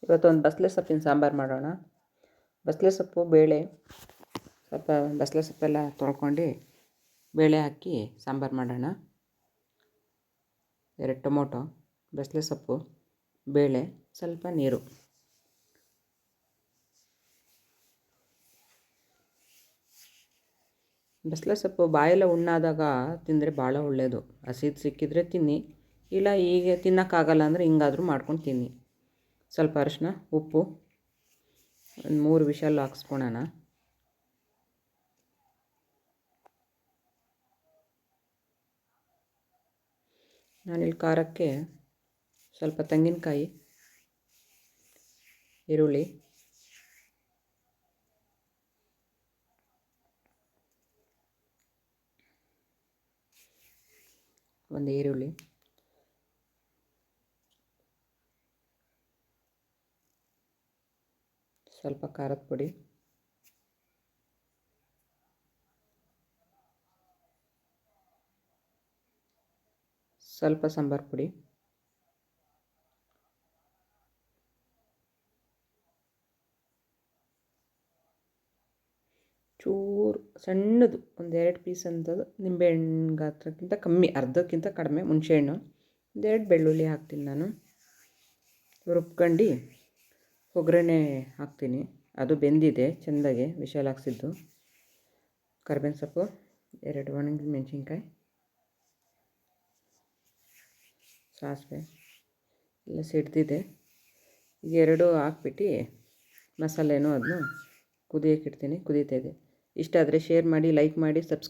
ಇವತ್ತೊಂದು ಬಸಳೆ ಸೊಪ್ಪಿನ ಸಾಂಬಾರು ಮಾಡೋಣ. ಬಸಳೆ ಸೊಪ್ಪು, ಬೇಳೆ, ಸ್ವಲ್ಪ ಬಸಳೆ ಸೊಪ್ಪೆಲ್ಲ ತೊಳ್ಕೊಂಡು ಬೇಳೆ ಹಾಕಿ ಸಾಂಬಾರು ಮಾಡೋಣ. 2 ಟೊಮೊಟೊ, ಬಸಳೆ ಸೊಪ್ಪು, ಬೇಳೆ, ಸ್ವಲ್ಪ ನೀರು. ಬಸಳೆ ಸೊಪ್ಪು ಬಾಯೆಲ್ಲ ಹುಣ್ಣಾದಾಗ ತಿಂದರೆ ಭಾಳ ಒಳ್ಳೆಯದು. ಹಸಿದು ಸಿಕ್ಕಿದರೆ ತಿನ್ನಿ, ಇಲ್ಲ ಹೀಗೆ ತಿನ್ನೋಕ್ಕಾಗಲ್ಲ ಅಂದರೆ ಹಿಂಗಾದರೂ ಮಾಡ್ಕೊಂಡು ತಿನ್ನಿ. ಸ್ವಲ್ಪ ಅರಿಶಿನ, ಉಪ್ಪು, ಒಂದು 3 ವಿಷಲ್ ಹಾಕ್ಸ್ಕೊಳೋಣ. ನಾನಿಲ್ಲಿ ಖಾರಕ್ಕೆ ಸ್ವಲ್ಪ ತೆಂಗಿನಕಾಯಿ, ಈರುಳ್ಳಿ, ಒಂದು ಈರುಳ್ಳಿ, ಸ್ವಲ್ಪ ಖಾರದ ಪುಡಿ, ಸ್ವಲ್ಪ ಸಾಂಬಾರು ಪುಡಿ, ಚೂರು ಸಣ್ಣದು ಒಂದು 2 ಪೀಸ್ ಅಂಥದ್ದು ನಿಂಬೆಹಣ್ಣು ಗಾತ್ರಕ್ಕಿಂತ ಕಮ್ಮಿ, ಅರ್ಧಕ್ಕಿಂತ ಕಡಿಮೆ ಹುಣಸೆಹಣ್ಣು, 2 ಬೆಳ್ಳುಳ್ಳಿ ಹಾಕ್ತೀನಿ ನಾನು. ರುಬ್ಕೊಂಡು ಒಗ್ಗರಣೆ ಹಾಕ್ತೀನಿ. ಅದು ಬೆಂದಿದೆ ಚೆಂದಾಗೆ, ವಿಷಲ್ ಹಾಕ್ಸಿದ್ದು. ಕರಿಬೇವಿನ ಸೊಪ್ಪು, 2 ಒಣಗಿದ ಮೆಣಸಿನ್ಕಾಯಿ, ಸಾಸಿವೆ ಎಲ್ಲ ಸಿಡ್ದಿದೆ. ಈಗ 2 ಹಾಕ್ಬಿಟ್ಟು ಮಸಾಲೆನೂ ಅದನ್ನು ಕುದಿಯೋಕೆ ಇಡ್ತೀನಿ. ಕುದೀತಾ ಇದೆ. ಇಷ್ಟ ಆದರೆ ಶೇರ್ ಮಾಡಿ, ಲೈಕ್ ಮಾಡಿ, ಸಬ್ಸ್ಕ್ರೈಬ್